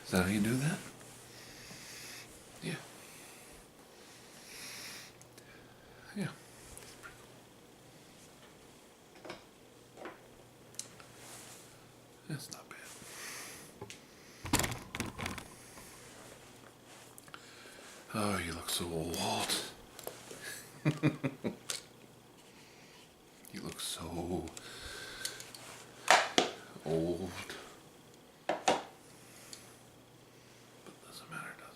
Is that how you do that? Yeah. Yeah. That's not bad. Oh, you look so old. You look so old. But doesn't matter, does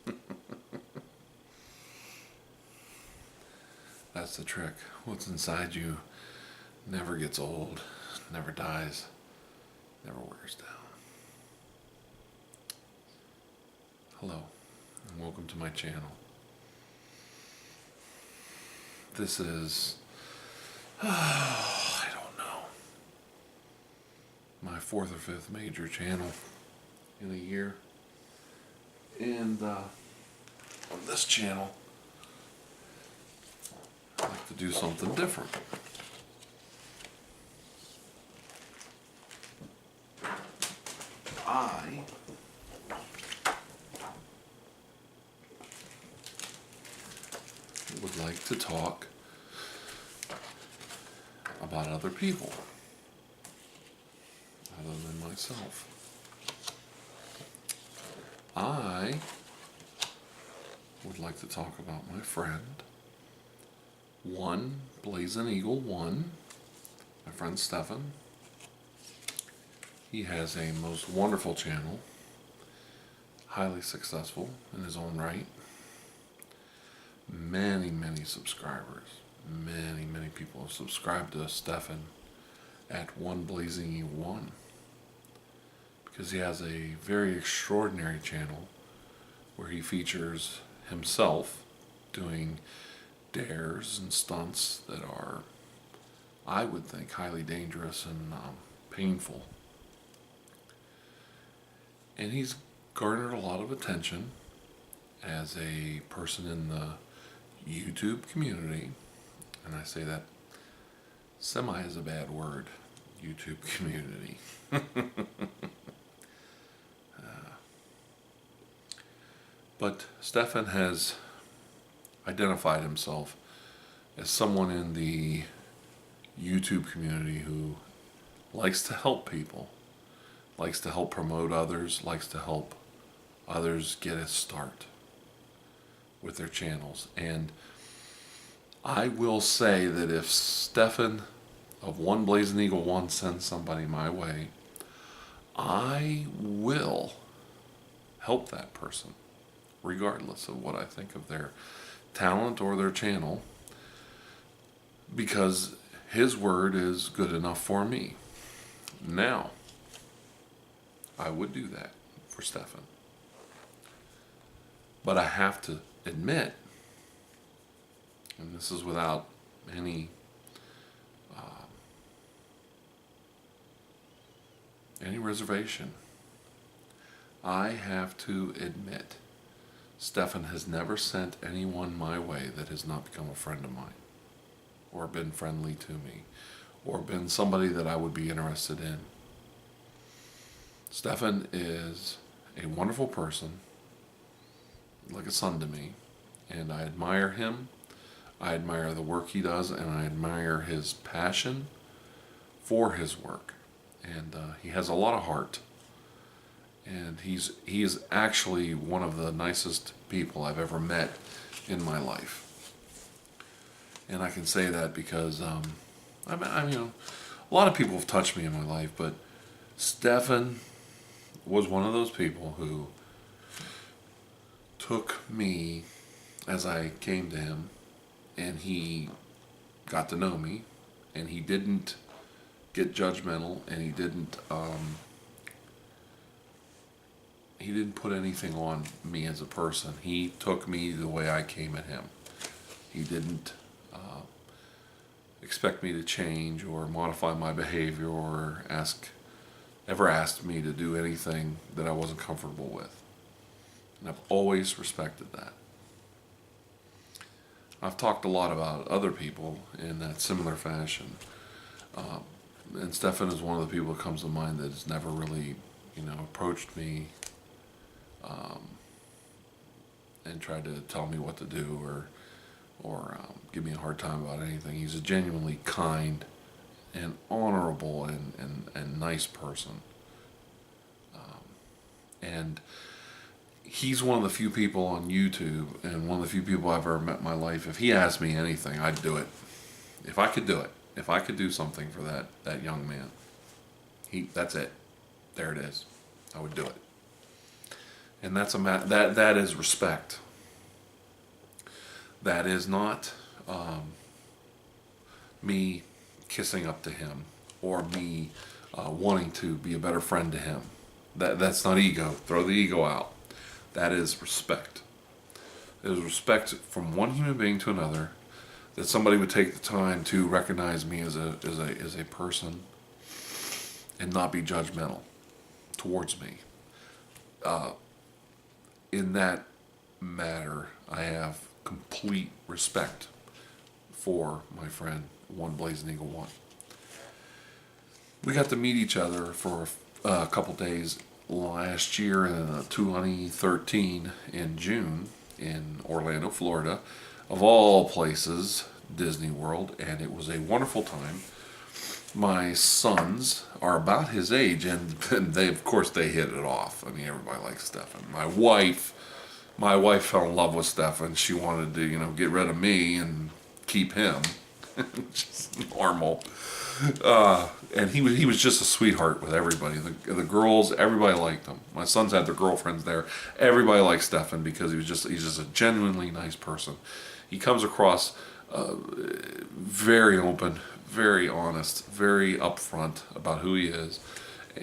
it? That's the trick. What's inside you never gets old, never dies, never wears down. Hello, and welcome to my channel. This is, I don't know, my 4th or 5th major channel in a year. And on this channel, I like to do something different. I would like to talk about other people other than myself. I would like to talk about my friend 1Blazineagle1, my friend Stefan. He has a most wonderful channel, highly successful in his own right. Many subscribers. Many people have subscribed to Stefan at 1Blazineagle1 because he has a very extraordinary channel where he features himself doing dares and stunts that are, I would think, highly dangerous and painful. And he's garnered a lot of attention as a person in the YouTube community, and I say that semi is a bad word, YouTube community. But Stefan has identified himself as someone in the YouTube community who likes to help people, likes to help promote others, likes to help others get a start with their channels. And I will say that if Stefan of 1Blazineagle1 sends somebody my way, I will help that person, regardless of what I think of their talent or their channel, because his word is good enough for me. Now, I would do that for Stefan. But I have to admit, and this is without any reservation, I have to admit, Stefan has never sent anyone my way that has not become a friend of mine, or been friendly to me, or been somebody that I would be interested in. Stefan is a wonderful person, like a son to me, and I admire him. I admire the work he does, and I admire his passion for his work. And he has a lot of heart, and he is actually one of the nicest people I've ever met in my life. And I can say that because a lot of people have touched me in my life, but Stefan was one of those people who took me as I came to him, and he got to know me, and he didn't get judgmental, and he didn't put anything on me as a person. He took me the way I came at him. He didn't expect me to change or modify my behavior or ever asked me to do anything that I wasn't comfortable with. And I've always respected that. I've talked a lot about other people in that similar fashion. And Stefan is one of the people that comes to mind that has never really, approached me and tried to tell me what to do or give me a hard time about anything. He's a genuinely kind and honorable and nice person. And he's one of the few people on YouTube and one of the few people I've ever met in my life. If he asked me anything, I'd do it. If I could do it. If I could do something for that young man. That's it. There it is. I would do it. And that's that is respect. That is not me kissing up to him or me wanting to be a better friend to him. That's not ego. Throw the ego out. That is respect. It is respect from one human being to another. That somebody would take the time to recognize me as a person and not be judgmental towards me. In that matter, I have complete respect for my friend 1Blazineagle1. We got to meet each other for a couple days last year in 2013 in June in Orlando, Florida, of all places, Disney World, and it was a wonderful time. My sons are about his age, and they, of course, they hit it off. I mean, everybody likes Stefan. My wife fell in love with Stefan. She wanted to, get rid of me and keep him, which is normal. And he was just a sweetheart with everybody. The girls, everybody liked him. My sons had their girlfriends there. Everybody liked Stefan because he's just a genuinely nice person. He comes across very open, very honest, very upfront about who he is.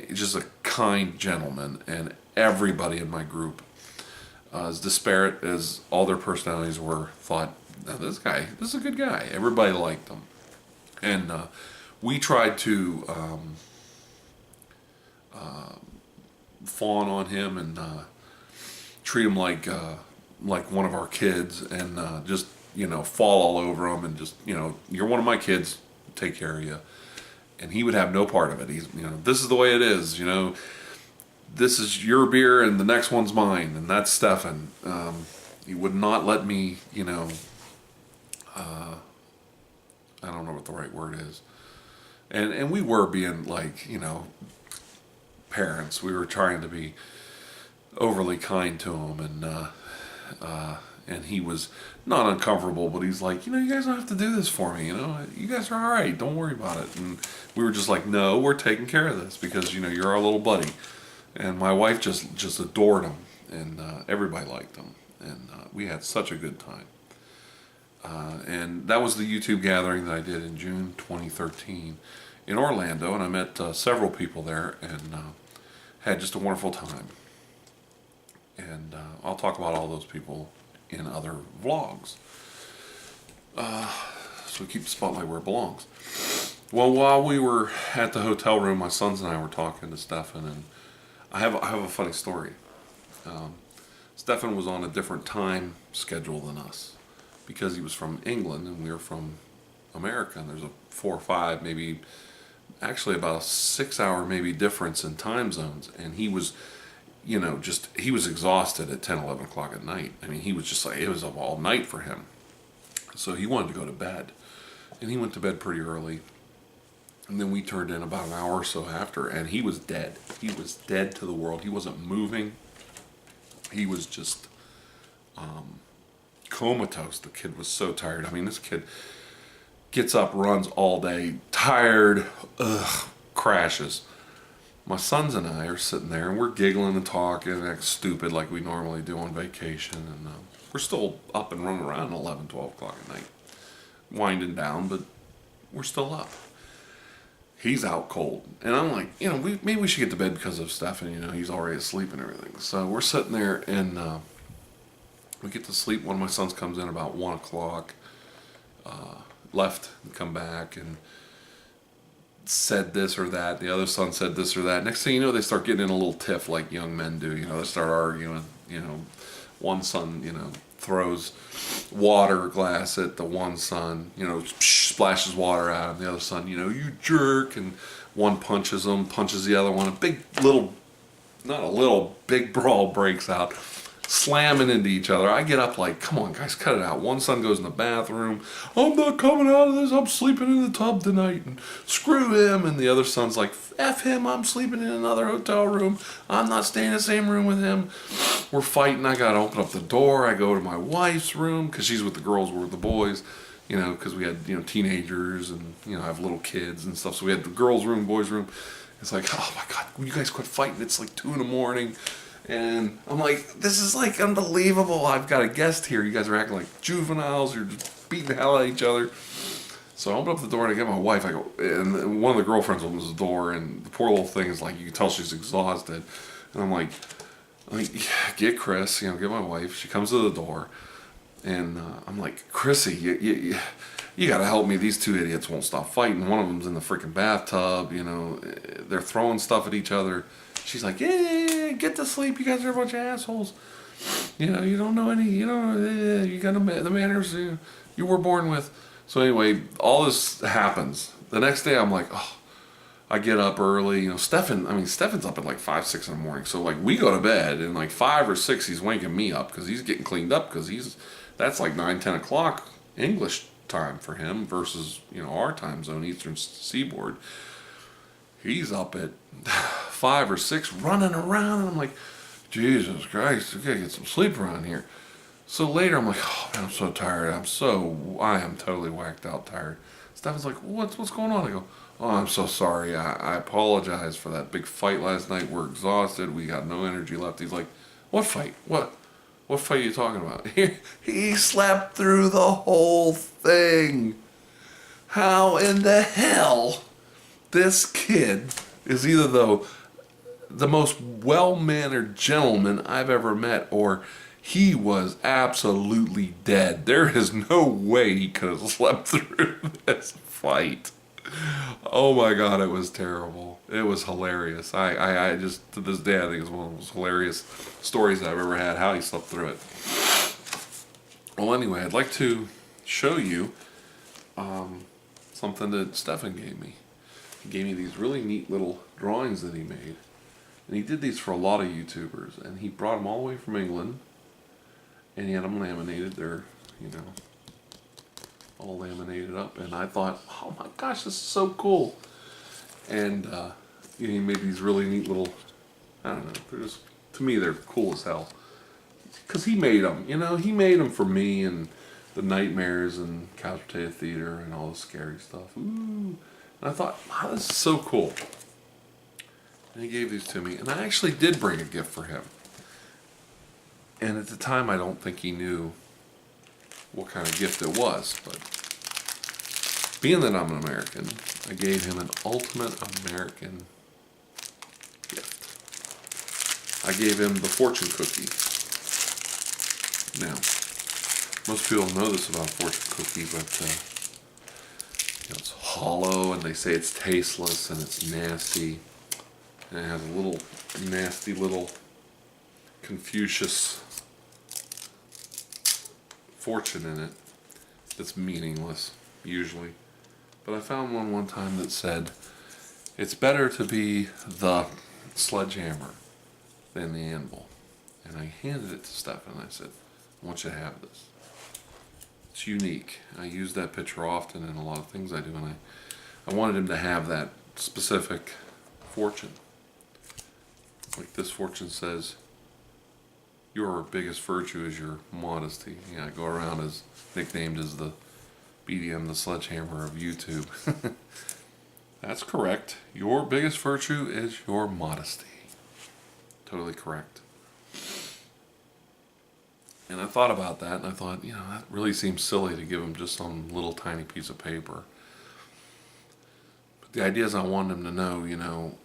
He's just a kind gentleman, and everybody in my group, as disparate as all their personalities were, thought, this is a good guy. Everybody liked him. And we tried to fawn on him and treat him like one of our kids, and just fall all over him and just you're one of my kids, take care of you. And he would have no part of it. He's this is the way it is. This is your beer and the next one's mine, and that's Stefan. He would not let me I don't know what the right word is. And we were being parents. We were trying to be overly kind to him, and he was not uncomfortable, but he's like, you guys don't have to do this for me. You guys are all right. Don't worry about it. And we were just like, no, we're taking care of this because you're our little buddy. And my wife just adored him, and everybody liked him, and we had such a good time. And that was the YouTube gathering that I did in June 2013 in Orlando, and I met several people there and had just a wonderful time. And I'll talk about all those people in other vlogs. So we keep the spotlight where it belongs. Well, while we were at the hotel room, my sons and I were talking to Stefan, and I have a funny story. Stefan was on a different time schedule than us because he was from England and we were from America, and there's a 4 or 5, maybe actually about a 6-hour maybe difference in time zones, and he was he was exhausted at 10, 11 o'clock at night. I mean, he was just like, it was up all night for him. So he wanted to go to bed, and he went to bed pretty early. And then we turned in about an hour or so after, and he was dead. He was dead to the world. He wasn't moving. He was just comatose. The kid was so tired. I mean, this kid gets up, runs all day, tired, crashes. My sons and I are sitting there, and we're giggling and talking and acting stupid like we normally do on vacation. And we're still up and running around 11, 12 o'clock at night. Winding down, but we're still up. He's out cold. And I'm like, maybe we should get to bed because of Stefan. He's already asleep and everything. So we're sitting there, and we get to sleep. One of my sons comes in about 1 o'clock, left and come back and said this or that. The other son said this or that. Next thing you know, they start getting in a little tiff like young men do. They start arguing. One son, throws water glass at the one son, splashes water at him. The other son, you jerk. And one punches him, punches the other one. A big little not a little, big brawl breaks out, slamming into each other. I get up like, come on guys, cut it out. One son goes in the bathroom. I'm not coming out of this. I'm sleeping in the tub tonight, and screw him. And the other son's like, F him. I'm sleeping in another hotel room. I'm not staying in the same room with him. We're fighting. I got to open up the door. I go to my wife's room because she's with the girls, we're with the boys. You know, because we had, you know, teenagers and, you know, I have little kids and stuff. So we had the girls' room, boys' room. It's like, oh my God, you guys quit fighting. It's like 2 a.m. And I'm like, this is like unbelievable. I've got a guest here. You guys are acting like juveniles. You're just beating the hell out of each other. So I open up the door and I get my wife. I go, and one of the girlfriends opens the door, and the poor little thing is like, you can tell she's exhausted. And I'm like, yeah, get Chris, you know, get my wife. She comes to the door. And I'm like, Chrissy, you got to help me. These 2 idiots won't stop fighting. One of them's in the freaking bathtub. You know, they're throwing stuff at each other. She's like, yeah, get to sleep. You guys are a bunch of assholes. You know, you don't know any. You know, you got the manners you were born with. So anyway, all this happens. The next day, I'm like, oh, I get up early. You know, Stefan's up at like 5, 6 in the morning. So like we go to bed, and like 5 or 6, he's waking me up because he's getting cleaned up because that's like 9, 10 o'clock English time for him versus, you know, our time zone, Eastern Seaboard. He's up at 5 or 6 running around, and I'm like, Jesus Christ, I gotta get some sleep around here. So later I'm like, oh man, I'm so tired. I am totally whacked out tired. Stefan's like, what's going on? I go, oh, I'm so sorry. I apologize for that big fight last night. We're exhausted. We got no energy left. He's like, what fight? What fight are you talking about? He slept through the whole thing. How in the hell this kid is either the most well-mannered gentleman I've ever met, or he was absolutely dead. There is no way he could have slept through this fight. Oh my God, it was terrible. It was hilarious. I just, to this day, I think it's one of the most hilarious stories I've ever had, how he slept through it. Well, anyway, I'd like to show you something that Stefan gave me. He gave me these really neat little drawings that he made. And he did these for a lot of YouTubers. And he brought them all the way from England. And he had them laminated. They're, you know, all laminated up. And I thought, oh my gosh, this is so cool. And he made these really neat little, I don't know, they're just, to me, they're cool as hell. Because he made them, you know, he made them for me and the nightmares and couch potato theater and all the scary stuff. Ooh. And I thought, wow, this is so cool. And he gave these to me. And I actually did bring a gift for him. And at the time, I don't think he knew what kind of gift it was. But being that I'm an American, I gave him an ultimate American gift. I gave him the fortune cookie. Now, most people know this about fortune cookie, but you know, it's hollow, and they say it's tasteless and it's nasty, and it has a little nasty little Confucius fortune in it that's meaningless usually. But I found one time that said, it's better to be the sledgehammer than the anvil. And I handed it to Stefan and I said, I want you to have this. It's unique. I use that picture often in a lot of things I do, and I wanted him to have that specific fortune. Like this fortune says, your biggest virtue is your modesty. Yeah, I go around as nicknamed as the BDM, the sledgehammer of YouTube. That's correct. Your biggest virtue is your modesty. Totally correct. And I thought about that, and I thought, you know, that really seems silly to give him just some little tiny piece of paper. But the idea is I wanted him to know, you know,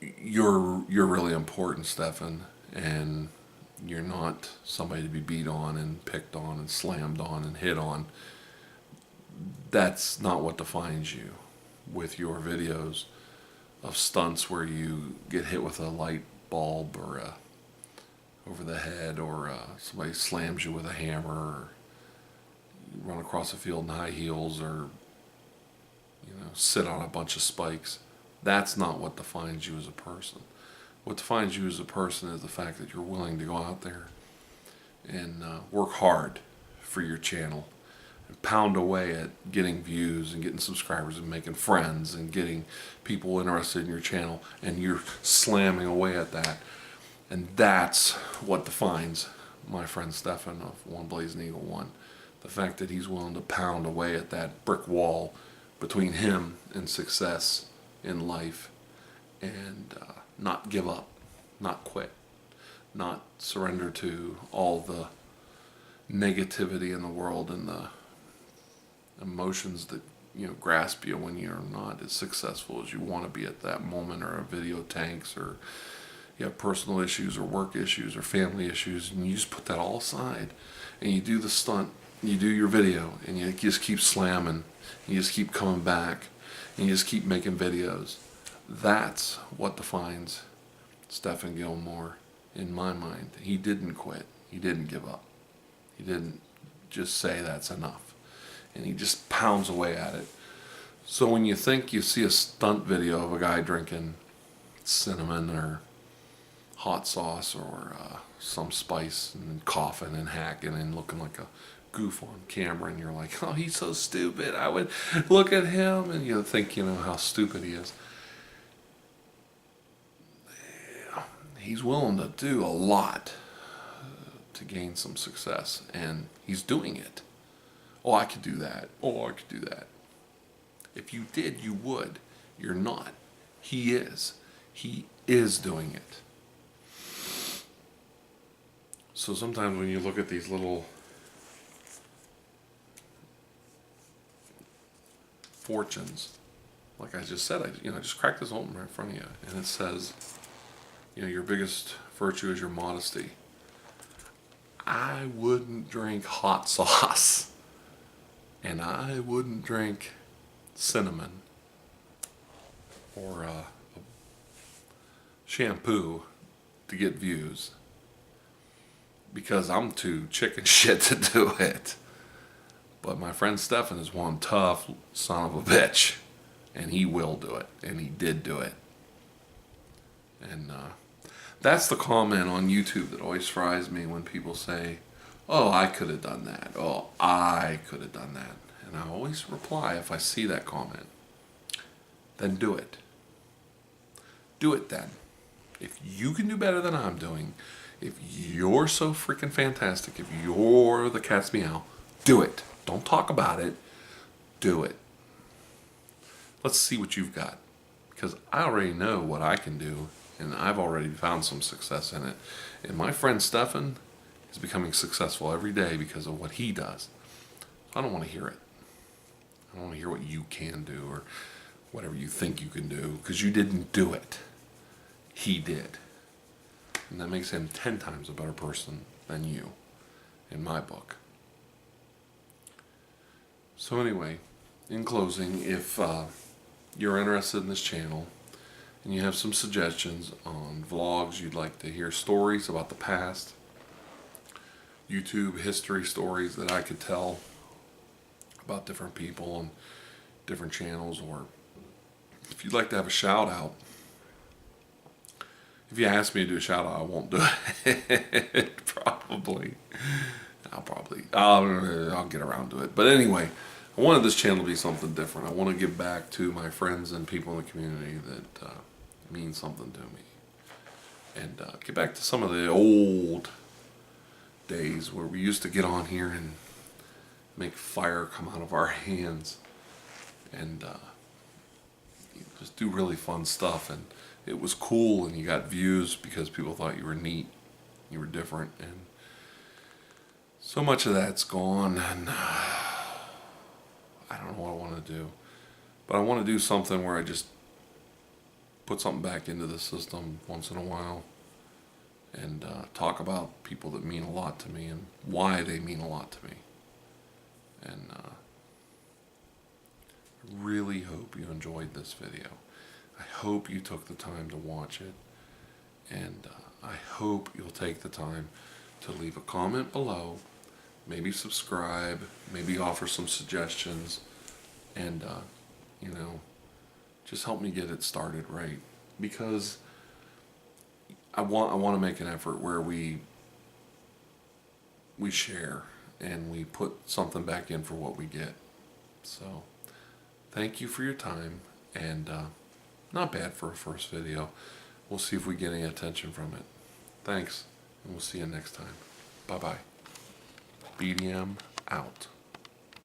you're really important, Stefan, and you're not somebody to be beat on and picked on and slammed on and hit on. That's not what defines you with your videos of stunts where you get hit with a light bulb or over the head, or somebody slams you with a hammer, or you run across a field in high heels, or you know, sit on a bunch of spikes. That's not what defines you as a person. What defines you as a person is the fact that you're willing to go out there and work hard for your channel and pound away at getting views and getting subscribers and making friends and getting people interested in your channel, and you're slamming away at that. And that's what defines my friend Stefan of 1Blazineagle1. The fact that he's willing to pound away at that brick wall between him and success in life, and not give up, not quit, not surrender to all the negativity in the world and the emotions that grasp you when you're not as successful as you want to be at that moment, or a video tanks, or you have personal issues or work issues or family issues, and you just put that all aside and you do the stunt, you do your video, and you just keep slamming, you just keep coming back, and you just keep making videos. That's what defines Stefan Gilmore in my mind. He didn't quit. He didn't give up. He didn't just say that's enough. And he just pounds away at it. So when you think you see a stunt video of a guy drinking cinnamon or hot sauce or some spice and coughing and hacking and looking like a goof on camera, and you're like, oh, he's so stupid, I would look at him, and you think how stupid he is. He's willing to do a lot to gain some success, and he's doing it. Oh, I could do that. Oh, I could do that. If you did, you would. You're not. He is. He is doing it. So sometimes when you look at these little fortunes, like I just said, I just cracked this open right in front of you, and it says, your biggest virtue is your modesty. I wouldn't drink hot sauce, and I wouldn't drink cinnamon or shampoo to get views, because I'm too chicken shit to do it. But my friend Stefan is one tough son of a bitch, and he will do it, and he did do it. And that's the comment on YouTube that always fries me, when people say, oh, I could have done that. Oh, I could have done that. And I always reply, if I see that comment, then do it. Do it then. If you can do better than I'm doing, if you're so freaking fantastic, if you're the cat's meow, do it. Don't talk about it. Do it. Let's see what you've got. Because I already know what I can do, and I've already found some success in it. And my friend Stefan is becoming successful every day because of what he does. So I don't want to hear it. I don't want to hear what you can do or whatever you think you can do, because you didn't do it. He did. And that makes him 10 times a better person than you, in my book. So anyway, in closing, if you're interested in this channel and you have some suggestions on vlogs, you'd like to hear stories about the past, YouTube history stories that I could tell about different people on different channels, or if you'd like to have a shout out, if you ask me to do a shout out, I won't do it. Probably. I'll get around to it. But anyway, I wanted this channel to be something different. I want to give back to my friends and people in the community that mean something to me. And get back to some of the old days where we used to get on here and make fire come out of our hands. And just do really fun stuff. And it was cool, and you got views because people thought you were neat, you were different. And so much of that's gone, and I don't know what I want to do. But I want to do something where I just put something back into the system once in a while, and talk about people that mean a lot to me and why they mean a lot to me. And I really hope you enjoyed this video. I hope you took the time to watch it, and I hope you'll take the time to leave a comment below, maybe subscribe, maybe offer some suggestions, and just help me get it started right. Because I want to make an effort where we share and we put something back in for what we get. So thank you for your time, and not bad for a first video. We'll see if we get any attention from it. Thanks, and we'll see you next time. Bye bye. BDM out.